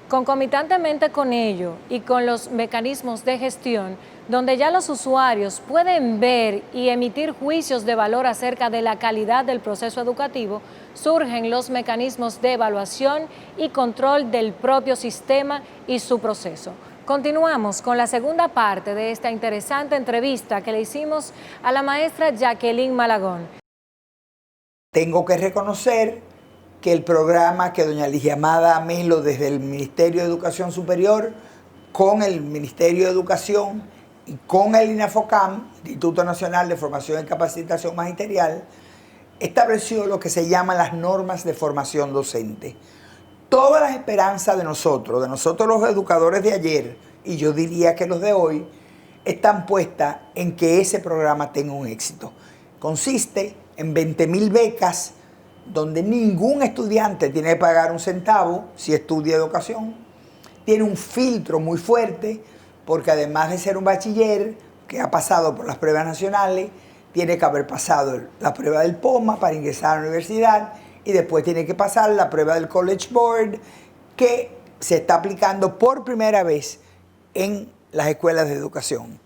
Concomitantemente con ello y con los mecanismos de gestión, donde ya los usuarios pueden ver y emitir juicios de valor acerca de la calidad del proceso educativo, surgen los mecanismos de evaluación y control del propio sistema y su proceso. Continuamos con la segunda parte de esta interesante entrevista que le hicimos a la maestra Jacqueline Malagón.
Tengo que reconocer que el programa que doña Ligia Amada Melo desde el Ministerio de Educación Superior con el Ministerio de Educación y con el INAFOCAM, Instituto Nacional de Formación y Capacitación Magisterial, estableció lo que se llaman las normas de formación docente. Todas las esperanzas de nosotros los educadores de ayer, y yo diría que los de hoy, están puestas en que ese programa tenga un éxito. Consiste en 20.000 becas, donde ningún estudiante tiene que pagar un centavo si estudia educación. Tiene un filtro muy fuerte, porque además de ser un bachiller que ha pasado por las pruebas nacionales, tiene que haber pasado la prueba del POMA para ingresar a la universidad y después tiene que pasar la prueba del College Board, que se está aplicando por primera vez en las escuelas de educación.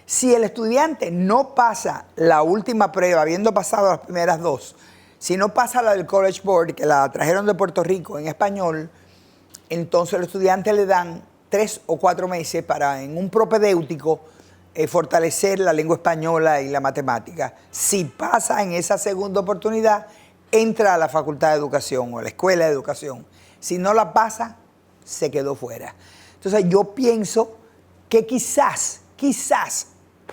Si el estudiante no pasa la última prueba, habiendo pasado las primeras dos, si no pasa la del College Board, que la trajeron de Puerto Rico en español, entonces al estudiante le dan 3 o 4 meses para en un propedéutico fortalecer la lengua española y la matemática. Si pasa en esa segunda oportunidad, entra a la Facultad de Educación o a la Escuela de Educación. Si no la pasa, se quedó fuera. Entonces yo pienso que quizás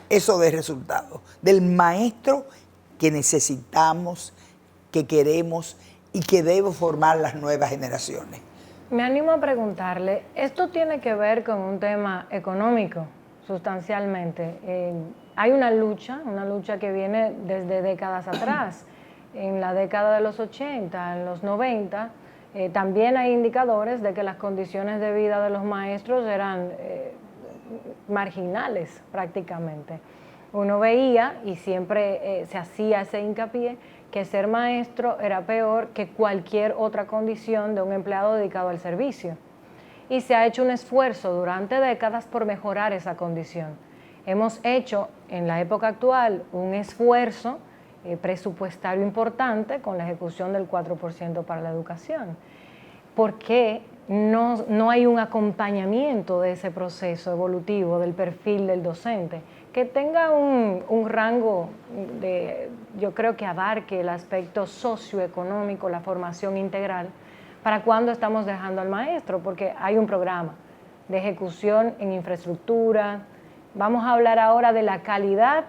eso dé resultado del maestro que necesitamos, que queremos y que debe formar las nuevas generaciones.
Me animo a preguntarle, ¿esto tiene que ver con un tema económico sustancialmente? Hay una lucha que viene desde décadas atrás en la década de los 80, en los 90, también hay indicadores de que las condiciones de vida de los maestros eran marginales prácticamente. Uno veía, y siempre se hacía ese hincapié, que ser maestro era peor que cualquier otra condición de un empleado dedicado al servicio. Y se ha hecho un esfuerzo durante décadas por mejorar esa condición. Hemos hecho en la época actual un esfuerzo presupuestario importante con la ejecución del 4% para la educación. ¿Por qué no hay un acompañamiento de ese proceso evolutivo del perfil del docente que tenga un rango yo creo que abarque el aspecto socioeconómico, la formación integral, para cuando estamos dejando al maestro? Porque hay un programa de ejecución en infraestructura. Vamos a hablar ahora de la calidad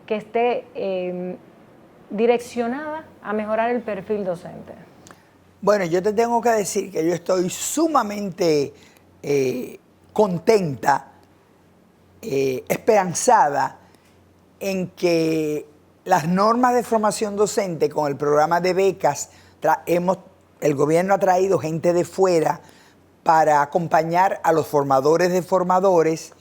que esté direccionada a mejorar el perfil docente.
Bueno, yo te tengo que decir que yo estoy sumamente contenta, esperanzada en que las normas de formación docente con el programa de becas, el gobierno ha traído gente de fuera para acompañar a los formadores de formadores,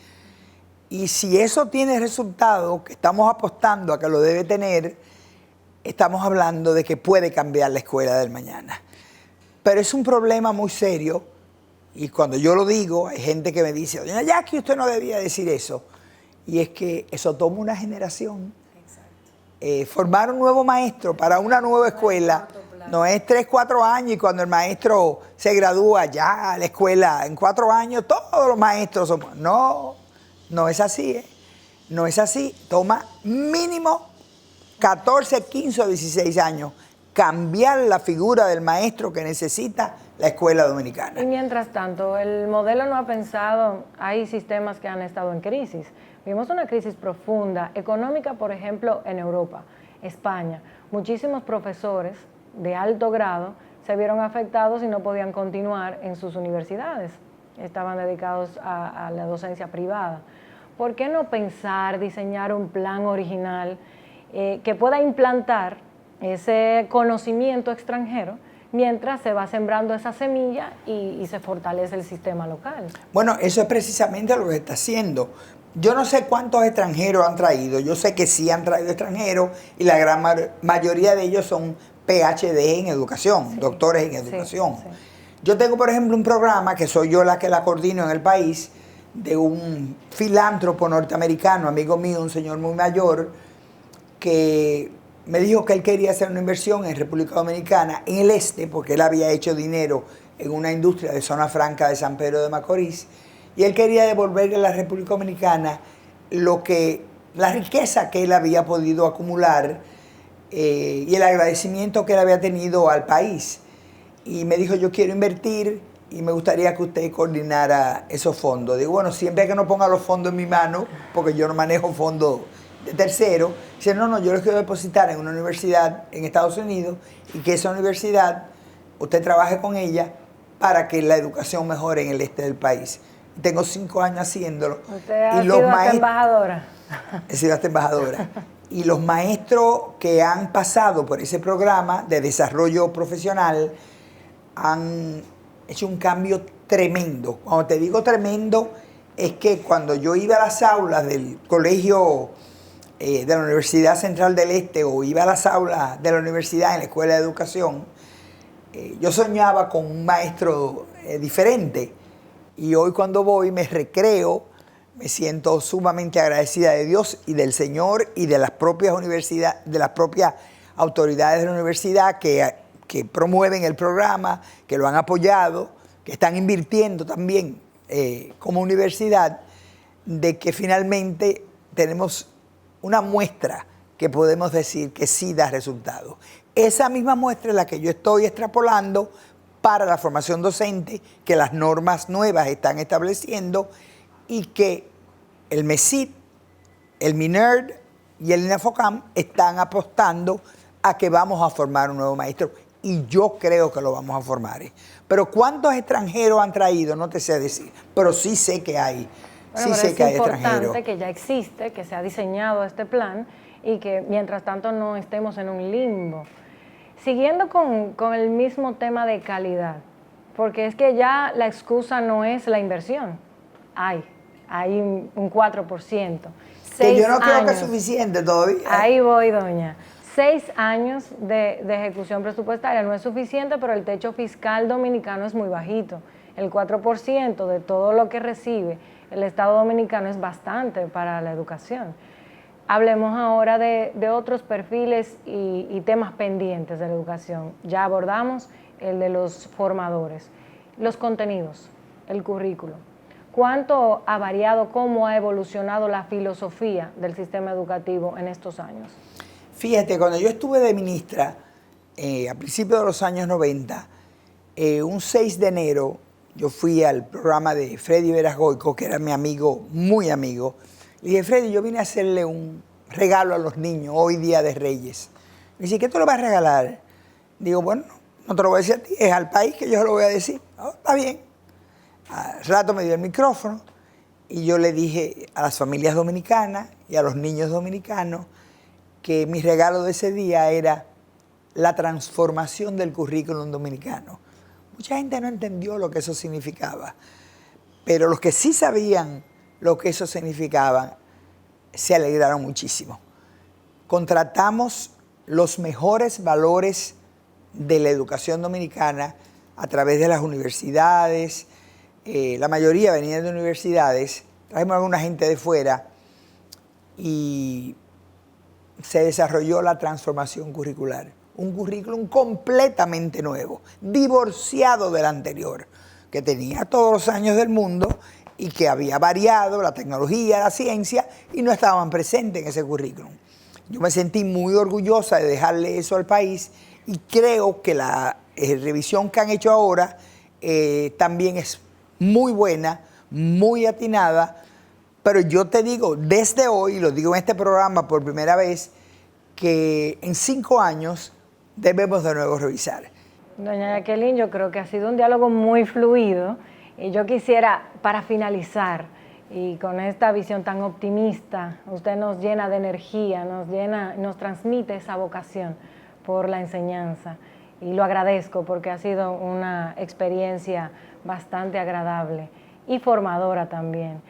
y si eso tiene resultado, que estamos apostando a que lo debe tener, estamos hablando de que puede cambiar la escuela del mañana. Pero es un problema muy serio, y cuando yo lo digo, hay gente que me dice, doña Jackie, usted no debía decir eso. Y es que eso toma una generación. Formar un nuevo maestro para una nueva escuela no es 3, 4 años, y cuando el maestro se gradúa ya a la escuela, en 4 años todos los maestros somos. No, no es así, no es así. Toma mínimo 14, 15 o 16 años cambiar la figura del maestro que necesita la escuela dominicana.
Y mientras tanto, el modelo no ha pensado, hay sistemas que han estado en crisis. Vimos una crisis profunda, económica, por ejemplo, en Europa, España. Muchísimos profesores de alto grado se vieron afectados y no podían continuar en sus universidades. Estaban dedicados a la docencia privada. ¿Por qué no pensar, diseñar un plan original que pueda implantar ese conocimiento extranjero mientras se va sembrando esa semilla y se fortalece el sistema local?
Bueno, eso es precisamente lo que está haciendo. Yo no sé cuántos extranjeros han traído, yo sé que sí han traído extranjeros, y la gran mayoría de ellos son PhD en educación, sí, doctores en educación. Sí, sí. Yo tengo, por ejemplo, un programa que soy yo la que la coordino en el país, de un filántropo norteamericano, amigo mío, un señor muy mayor, que me dijo que él quería hacer una inversión en República Dominicana, en el este, porque él había hecho dinero en una industria de zona franca de San Pedro de Macorís, y él quería devolverle a la República Dominicana la riqueza que él había podido acumular y el agradecimiento que él había tenido al país. Y me dijo, yo quiero invertir y me gustaría que usted coordinara esos fondos. Digo, bueno, siempre que no ponga los fondos en mi mano, porque yo no manejo fondos de tercero, dice, no, yo los quiero depositar en una universidad en Estados Unidos, y que esa universidad, usted trabaje con ella para que la educación mejore en el este del país. Tengo 5 años haciéndolo.
Usted ha sido hasta embajadora.
He sido hasta embajadora. Y los maestros que han pasado por ese programa de desarrollo profesional han hecho un cambio tremendo. Cuando te digo tremendo, es que cuando yo iba a las aulas del colegio de la Universidad Central del Este, o iba a las aulas de la universidad en la Escuela de Educación, yo soñaba con un maestro diferente. Y hoy cuando voy me recreo, me siento sumamente agradecida de Dios y del Señor y de las propias universidades, de las propias autoridades de la universidad que promueven el programa, que lo han apoyado, que están invirtiendo también como universidad, de que finalmente tenemos una muestra que podemos decir que sí da resultados. Esa misma muestra es la que yo estoy extrapolando para la formación docente, que las normas nuevas están estableciendo, y que el MESID, el MINERD y el INAFOCAM están apostando a que vamos a formar un nuevo maestro, y yo creo que lo vamos a formar. Pero ¿cuántos extranjeros han traído? No te sé decir, pero sí sé que hay.
Bueno, sí sé que hay extranjeros. Es importante que ya existe, que se ha diseñado este plan, y que mientras tanto no estemos en un limbo. Siguiendo con el mismo tema de calidad, porque es que ya la excusa no es la inversión, hay un 4%.
Que yo no creo que es suficiente todavía.
Ahí voy, doña. 6 años de ejecución presupuestaria no es suficiente, pero el techo fiscal dominicano es muy bajito. El 4% de todo lo que recibe el Estado dominicano es bastante para la educación. Hablemos ahora de otros perfiles y temas pendientes de la educación. Ya abordamos el de los formadores, los contenidos, el currículo. ¿Cuánto ha variado, cómo ha evolucionado la filosofía del sistema educativo en estos años?
Fíjate, cuando yo estuve de ministra, a principios de los años 90, un 6 de enero, yo fui al programa de Freddy Veras Goico, que era mi amigo, muy amigo. Le dije, Freddy, yo vine a hacerle un regalo a los niños, hoy día de Reyes. Me dice, ¿qué tú le vas a regalar? Digo, bueno, no te lo voy a decir a ti, es al país que yo se lo voy a decir. Oh, está bien. Al rato me dio el micrófono y yo le dije a las familias dominicanas y a los niños dominicanos que mi regalo de ese día era la transformación del currículum dominicano. Mucha gente no entendió lo que eso significaba, pero los que sí sabían lo que eso significaba se alegraron muchísimo. Contratamos los mejores valores de la educación dominicana a través de las universidades. La mayoría venían de universidades, trajimos a alguna gente de fuera y se desarrolló la transformación curricular. Un currículum completamente nuevo, divorciado del anterior, que tenía todos los años del mundo y que había variado la tecnología, la ciencia, y no estaban presentes en ese currículum. Yo me sentí muy orgullosa de dejarle eso al país y creo que la revisión que han hecho ahora también es muy buena, muy atinada, pero yo te digo, desde hoy, lo digo en este programa por primera vez, que en 5 años debemos de nuevo revisar.
Doña Jacqueline, yo creo que ha sido un diálogo muy fluido y yo quisiera, para finalizar, y con esta visión tan optimista, usted nos llena de energía, nos transmite esa vocación por la enseñanza y lo agradezco porque ha sido una experiencia bastante agradable y formadora también.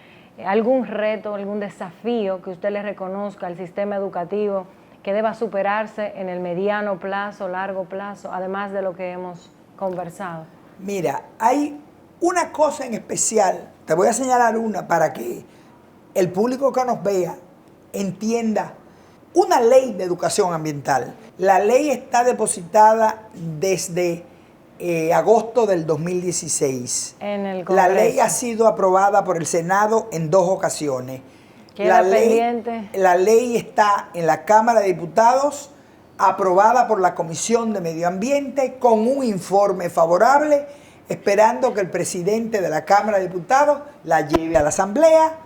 ¿Algún reto, algún desafío que usted le reconozca al sistema educativo que deba superarse en el mediano plazo, largo plazo, además de lo que hemos conversado?
Mira, hay una cosa en especial, te voy a señalar una para que el público que nos vea entienda. Una ley de educación ambiental. La ley está depositada desde agosto del 2016.
En el Congreso.
La ley ha sido aprobada por el Senado en 2 ocasiones.
Queda pendiente.
La ley está en la Cámara de Diputados, aprobada por la Comisión de Medio Ambiente, con un informe favorable, esperando que el presidente de la Cámara de Diputados la lleve a la Asamblea,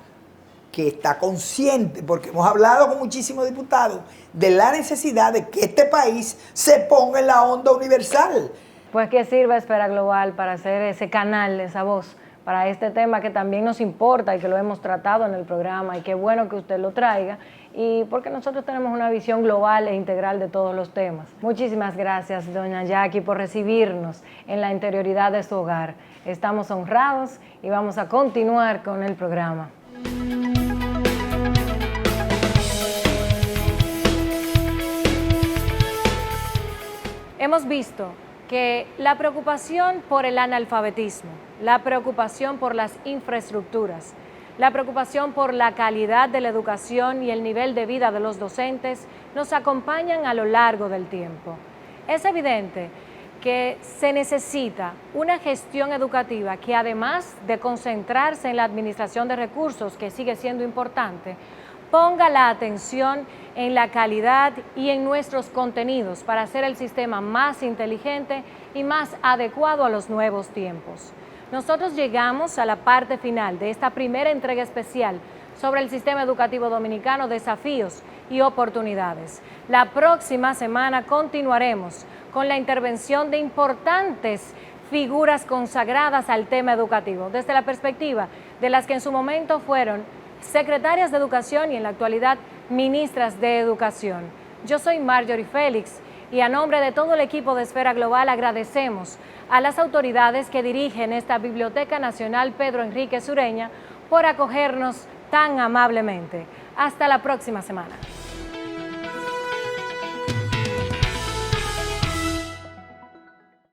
que está consciente, porque hemos hablado con muchísimos diputados, de la necesidad de que este país se ponga en la onda universal.
Pues que sirva Esfera Global para hacer ese canal, esa voz, para este tema que también nos importa y que lo hemos tratado en el programa, y qué bueno que usted lo traiga, y porque nosotros tenemos una visión global e integral de todos los temas. Muchísimas gracias, doña Jackie, por recibirnos en la interioridad de su hogar. Estamos honrados y vamos a continuar con el programa. Hemos visto que la preocupación por el analfabetismo, la preocupación por las infraestructuras, la preocupación por la calidad de la educación y el nivel de vida de los docentes nos acompañan a lo largo del tiempo. Es evidente que se necesita una gestión educativa que, además de concentrarse en la administración de recursos, que sigue siendo importante, ponga la atención en la calidad y en nuestros contenidos para hacer el sistema más inteligente y más adecuado a los nuevos tiempos. Nosotros llegamos a la parte final de esta primera entrega especial sobre el sistema educativo dominicano, desafíos y oportunidades. La próxima semana continuaremos con la intervención de importantes figuras consagradas al tema educativo, desde la perspectiva de las que en su momento fueron secretarias de Educación y en la actualidad ministras de Educación. Yo soy Marjorie Félix Y a nombre de todo el equipo de Esfera Global agradecemos a las autoridades que dirigen esta Biblioteca Nacional Pedro Enríquez Ureña por acogernos tan amablemente. Hasta la próxima semana.